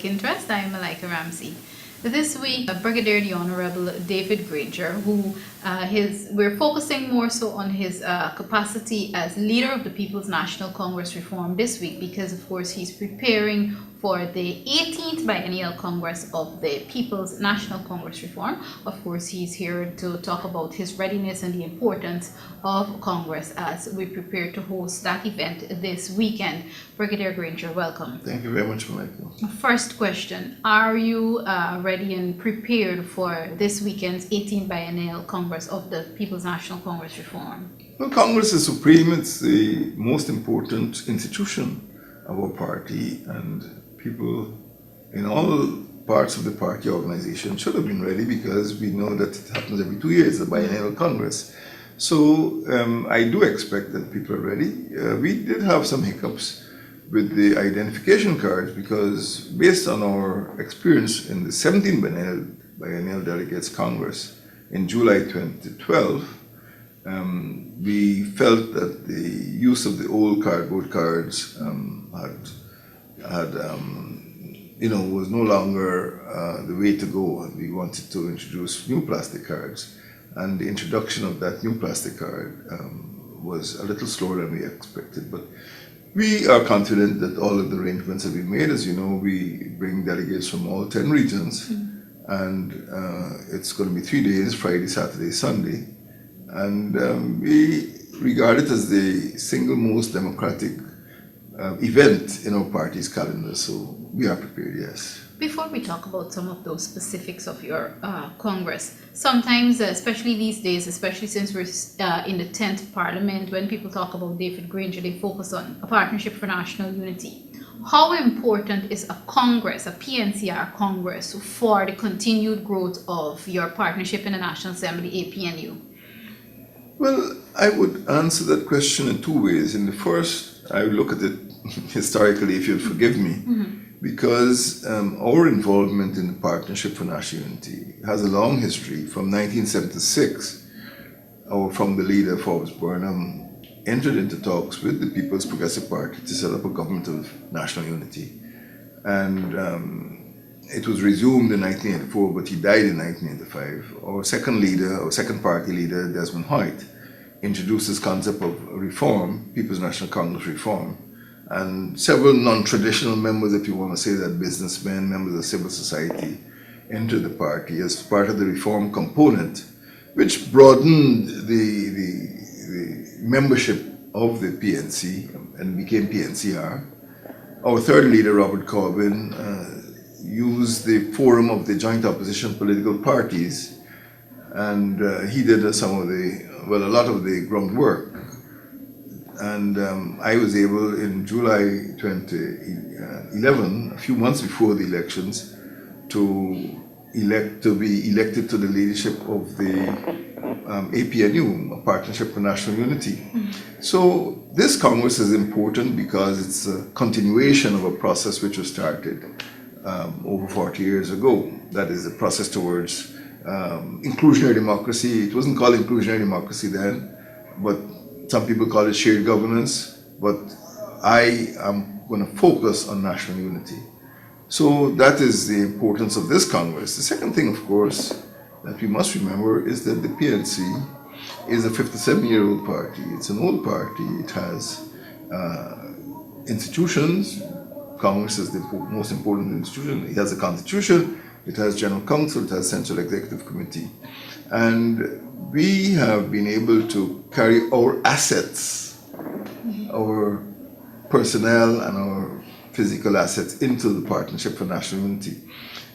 Interest. I am Malika Ramsey. This week, Brigadier the Honorable David Granger, who we're focusing more so on his capacity as leader of the People's National Congress Reform this week, because of course he's preparing for the 18th Biennial Congress of the People's National Congress Reform. Of course, he's here to talk about his readiness and the importance of Congress as we prepare to host that event this weekend. Brigadier Granger, welcome. Thank you very much, Malika. First question, are you ready and prepared for this weekend's 18th Biennial Congress of the People's National Congress Reform? Well, Congress is supreme. It's the most important institution of our party, and people in all parts of the party organization should have been ready, because we know that it happens every 2 years, the Biennial Congress. So I do expect that people are ready. We did have some hiccups with the identification cards, because based on our experience in the 17th Biennial Delegates Congress in July 2012, we felt that the use of the old cardboard cards was no longer the way to go, and we wanted to introduce new plastic cards. And the introduction of that new plastic card was a little slower than we expected, but we are confident that all of the arrangements have been made. As you know, we bring delegates from all 10 regions, and it's going to be 3 days, Friday, Saturday, Sunday. And we regard it as the single most democratic event in our party's calendar, so we are prepared, yes. Before we talk about some of those specifics of your Congress, sometimes, especially these days, especially since we're in the 10th Parliament, when people talk about David Granger, they focus on a partnership for national unity. How important is a Congress, a PNCR Congress, for the continued growth of your partnership in the National Assembly, APNU? Well, I would answer that question in two ways. In the first, I would look at it historically, if you'll forgive me, because our involvement in the Partnership for National Unity has a long history. From 1976, from the leader, Forbes Burnham, entered into talks with the People's Progressive Party to set up a government of national unity. And it was resumed in 1984, but he died in 1985. Our second party leader, Desmond Hoyt, introduced this concept of reform, People's National Congress reform, and several non-traditional members, if you want to say that, businessmen, members of civil society, entered the party as part of the reform component, which broadened the membership of the PNC and became PNCR. Our third leader, Robert Corbyn, used the forum of the joint opposition political parties, and he did a lot of the groundwork. And I was able, in July 2011, a few months before the elections, to be elected to the leadership of the APNU, a Partnership for National Unity. So this Congress is important because it's a continuation of a process which was started over 40 years ago. That is the process towards inclusionary democracy. It wasn't called inclusionary democracy then, but some people call it shared governance, but I am going to focus on national unity. So that is the importance of this Congress. The second thing, of course, that we must remember is that the PNC is a 57-year-old party. It's an old party. It has institutions. Congress is the most important institution. It has a constitution. It has general council. It has central executive committee. And we have been able to carry our assets, our personnel and our physical assets into the Partnership for National Unity.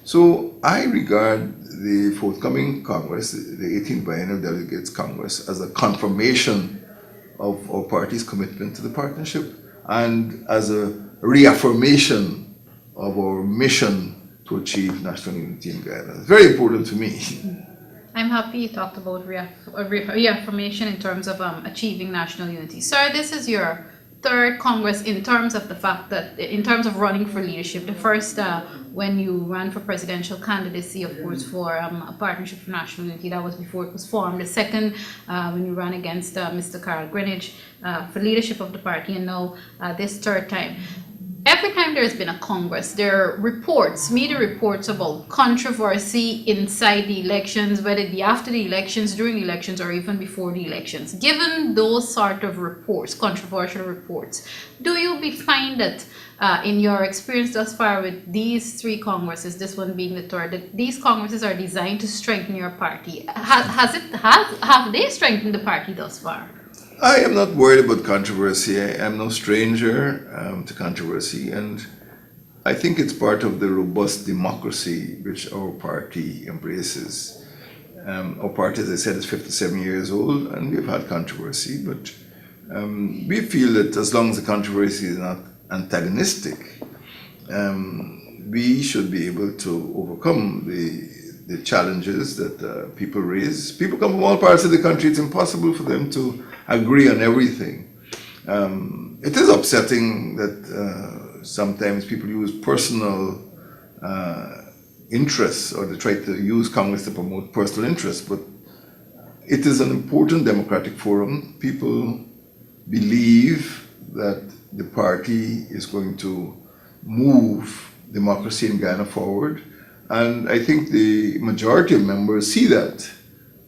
So I regard the forthcoming Congress, the 18th Biennial Delegates Congress, as a confirmation of our party's commitment to the partnership and as a reaffirmation of our mission to achieve national unity in Guyana. It's very important to me. I'm happy you talked about reaffirmation in terms of achieving national unity. Sir, this is your third Congress in terms of the fact that, in terms of running for leadership. The first, when you ran for presidential candidacy, of course, for a Partnership for National Unity, that was before it was formed. The second, when you ran against Mr. Carl Greenwich for leadership of the party, and now this third time. every time there's been a Congress, there are reports, media reports about controversy inside the elections, whether it be after the elections, during the elections, or even before the elections. Given those sort of reports, controversial reports, do you find that in your experience thus far with these three Congresses, this one being the third, that these Congresses are designed to strengthen your party? Have they strengthened the party thus far? I am not worried about controversy. I am no stranger to controversy, and I think it's part of the robust democracy which our party embraces. Our party, as I said, is 57 years old, and we've had controversy, but we feel that as long as the controversy is not antagonistic, we should be able to overcome the challenges that people raise. People come from all parts of the country. It's impossible for them to agree on everything. It is upsetting that sometimes people use personal interests, or they try to use Congress to promote personal interests, but it is an important democratic forum. People believe that the party is going to move democracy in Ghana forward, and I think the majority of members see that.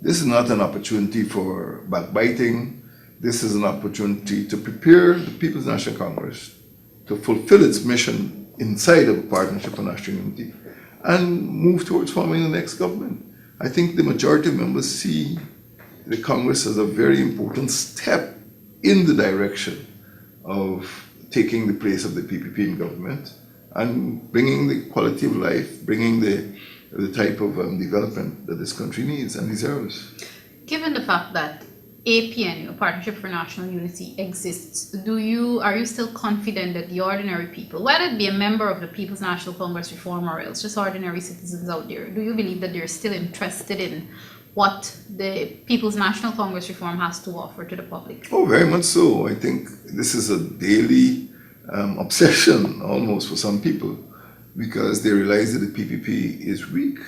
This is not an opportunity for backbiting. This is an opportunity to prepare the People's National Congress to fulfill its mission inside of a partnership for national unity and move towards forming the next government. I think the majority of members see the Congress as a very important step in the direction of taking the place of the PPP in government and bringing the quality of life, bringing the type of development that this country needs and deserves. Given the fact that PNU, Partnership for National Unity, exists, are you still confident that the ordinary people, whether it be a member of the People's National Congress Reform or else just ordinary citizens out there, do you believe that they're still interested in what the People's National Congress Reform has to offer to the public? Oh, very much so. I think this is a daily obsession almost for some people, because they realize that the PPP is weak.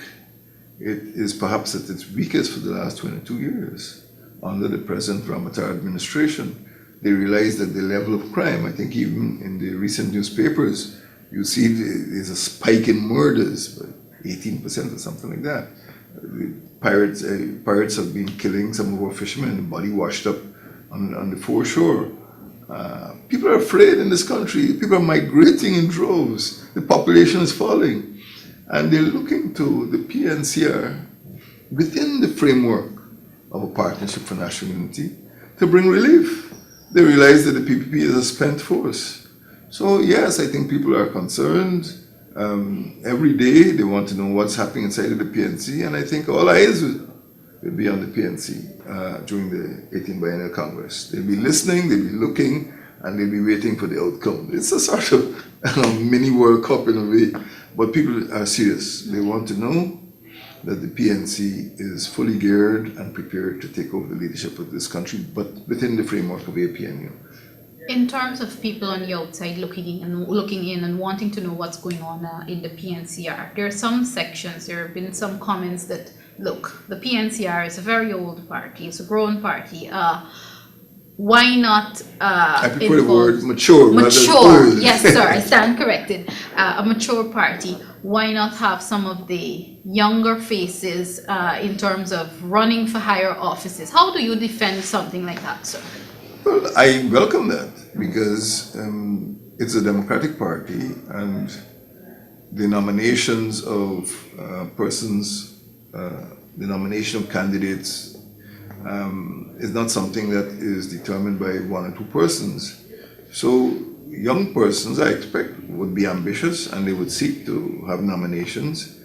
It is perhaps at its weakest for the last 22 years. Under the present Ramatar administration, they realize that the level of crime, I think even in the recent newspapers, you see there's a spike in murders, 18% or something like that. The pirates have been killing some of our fishermen, the body washed up on the foreshore. People are afraid in this country. People are migrating in droves. The population is falling. And they're looking to the PNCR within the framework of a partnership for national unity to bring relief. They realize that the PPP is a spent force. So yes, I think people are concerned. Every day they want to know what's happening inside of the PNC, and I think all eyes will be on the PNC during the 18th Biennial Congress. They'll be listening, they'll be looking, and they'll be waiting for the outcome. It's a sort of mini World Cup in a way, but people are serious. They want to know that the PNC is fully geared and prepared to take over the leadership of this country, but within the framework of APNU. In terms of people on the outside looking in and wanting to know what's going on in the PNCR, there are some sections, there have been some comments that, look, the PNCR is a very old party, it's a grown party. Why not I prefer the word mature. Mature, yes sir, I stand corrected. A mature party. Why not have some of the younger faces in terms of running for higher offices? How do you defend something like that, sir? Well, I welcome that, because it's a democratic party, and the nominations of persons, the nomination of candidates is not something that is determined by one or two persons. So young persons, I expect, would be ambitious, and they would seek to have nominations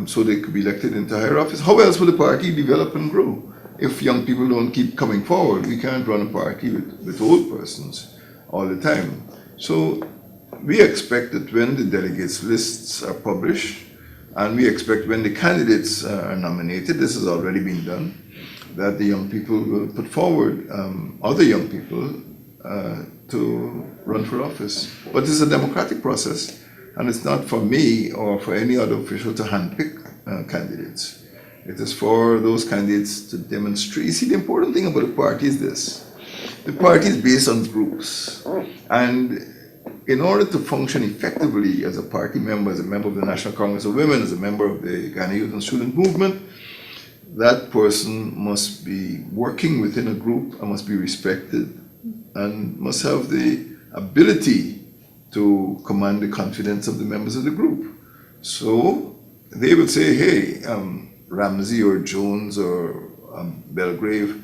so they could be elected into higher office. How else will the party develop and grow? If young people don't keep coming forward, we can't run a party with old persons all the time. So we expect that when the delegates lists are published, and we expect when the candidates are nominated, this has already been done, that the young people will put forward other young people to run for office. But it's a democratic process, and it's not for me or for any other official to handpick candidates. It is for those candidates to demonstrate. You see, the important thing about a party is this. The party is based on groups, and in order to function effectively as a party member, as a member of the National Congress of Women, as a member of the Ghana Youth and Student Movement, that person must be working within a group and must be respected and must have the ability to command the confidence of the members of the group. So they would say, hey, Ramsey or Jones or Belgrave,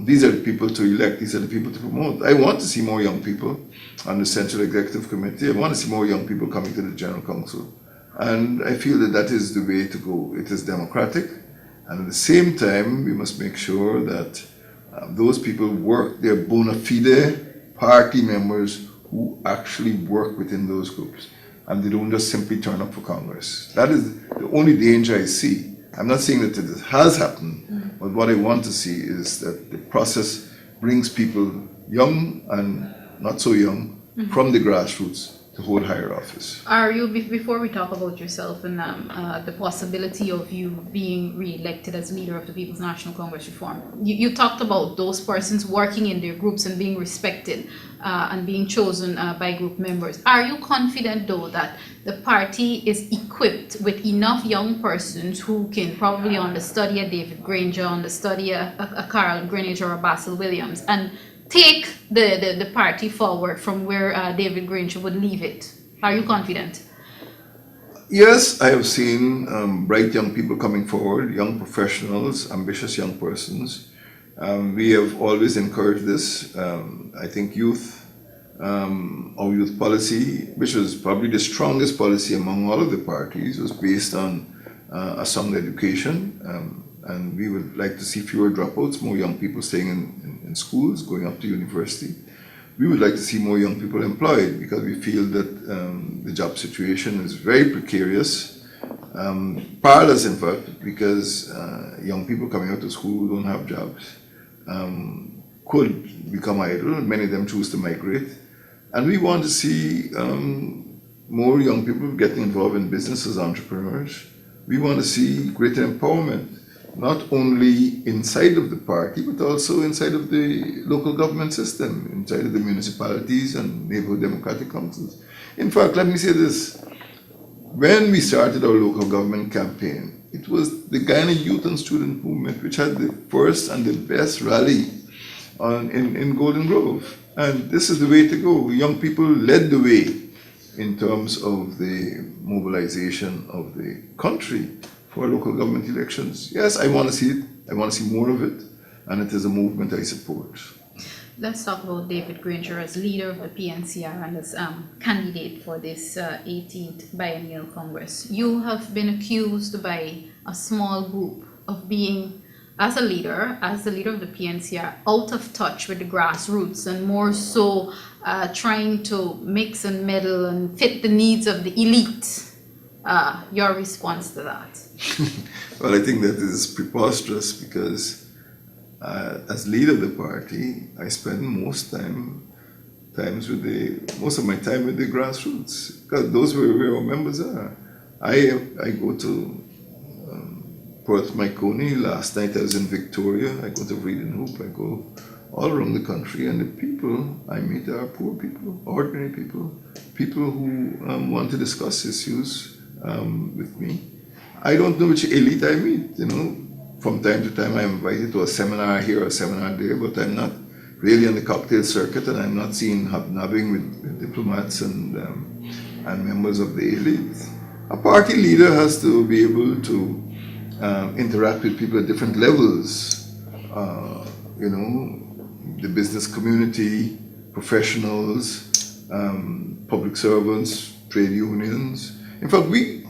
these are the people to elect, these are the people to promote. I want to see more young people on the Central Executive Committee. I want to see more young people coming to the General Council. And I feel that that is the way to go. It is democratic. And at the same time, we must make sure that those people work, they're bona fide party members who actually work within those groups. And they don't just simply turn up for Congress. That is the only danger I see. I'm not saying that it has happened, but what I want to see is that the process brings people young and not so young from the grassroots to hold higher office. Are you, before we talk about yourself and the possibility of you being re-elected as leader of the People's National Congress Reform, you talked about those persons working in their groups and being respected and being chosen by group members. Are you confident though that the party is equipped with enough young persons who can probably understudy a David Granger, understudy a Carl Greenidge or a Basil Williams, and take the party forward from where David Granger would leave it? Are you confident? Yes, I have seen bright young people coming forward, young professionals, ambitious young persons. We have always encouraged this. I think our youth policy, which was probably the strongest policy among all of the parties, was based on a sound education. And we would like to see fewer dropouts, more young people staying in schools, going up to university. We would like to see more young people employed because we feel that the job situation is very precarious, perilous in fact, because young people coming out of school who don't have jobs could become idle. Many of them choose to migrate. And we want to see more young people getting involved in business as entrepreneurs. We want to see greater empowerment, not only inside of the party, but also inside of the local government system, inside of the municipalities and neighborhood democratic councils. In fact, let me say this. When we started our local government campaign, it was the Ghana Youth and Student Movement which had the first and the best rally in Golden Grove. And this is the way to go. Young people led the way in terms of the mobilization of the country for local government elections. Yes, I want to see it. I want to see more of it. And it is a movement I support. Let's talk about David Granger as leader of the PNCR and as candidate for this 18th Biennial Congress. You have been accused by a small group of being, as the leader of the PNCR, out of touch with the grassroots and more so trying to mix and meddle and fit the needs of the elite. Your response to that? Well, I think that is preposterous because as leader of the party, I spend most of my time with the grassroots because those are where our members are. I go to Port Mycone. Last night I was in Victoria. I go to Reading Hoop. I go all around the country, and the people I meet are poor people, ordinary people, people who want to discuss issues with me. I don't know which elite I meet. From time to time I'm invited to a seminar here or a seminar there, but I'm not really on the cocktail circuit, and I'm not seen hobnobbing with diplomats and members of the elite. A party leader has to be able to interact with people at different levels. The business community, professionals, public servants, trade unions. In fact, we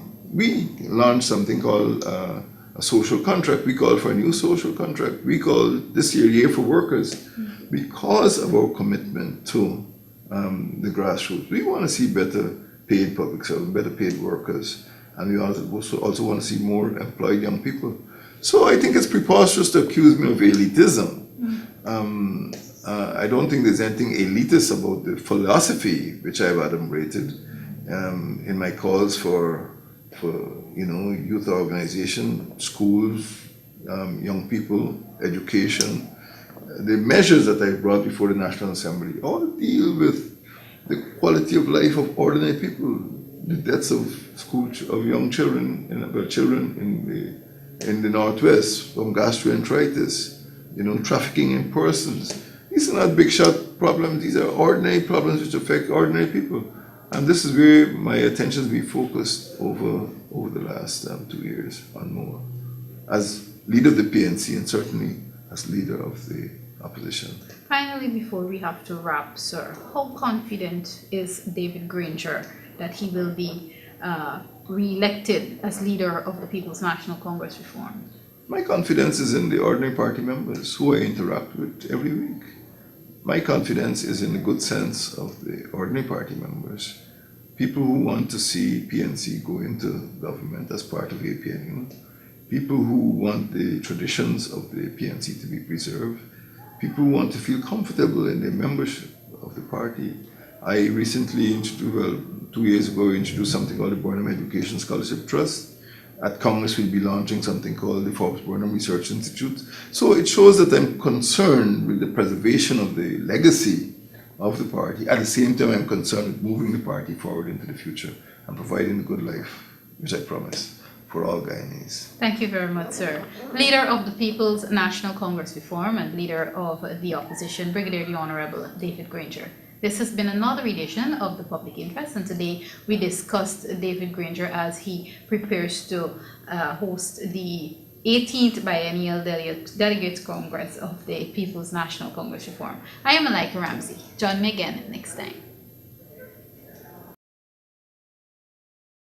launched something called a social contract. We called for a new social contract. We called this year for Workers because of our commitment to the grassroots. We want to see better paid public servants, better paid workers, and we also want to see more employed young people. So I think it's preposterous to accuse me of elitism. I don't think there's anything elitist about the philosophy which I've adumbrated in my calls for youth organization, schools, young people, education. The measures that I brought before the National Assembly all deal with the quality of life of ordinary people, the deaths of young children in the Northwest from gastroenteritis, trafficking in persons. These are not big shot problems. These are ordinary problems which affect ordinary people. And this is where my attention has been focused over the last 2 years and more, as leader of the PNC and certainly as leader of the opposition. Finally, before we have to wrap, sir, how confident is David Granger that he will be re-elected as leader of the People's National Congress Reform? My confidence is in the ordinary party members who I interact with every week. My confidence is in the good sense of the ordinary party members, people who want to see PNC go into government as part of APNU, people who want the traditions of the PNC to be preserved, people who want to feel comfortable in their membership of the party. I recently introduced, 2 years ago, introduced something called the Burnham Education Scholarship Trust. At Congress, we'll be launching something called the Forbes Burnham Research Institute. So it shows that I'm concerned with the preservation of the legacy of the party. At the same time, I'm concerned with moving the party forward into the future and providing a good life, which I promise, for all Guyanese. Thank you very much, sir. Leader of the People's National Congress Reform and leader of the opposition, Brigadier the Honorable David Granger. This has been another edition of The Public Interest, and today we discussed David Granger as he prepares to host the 18th Biennial Delegates Congress of the People's National Congress Reform. I am Malika Ramsey. Join me again next time.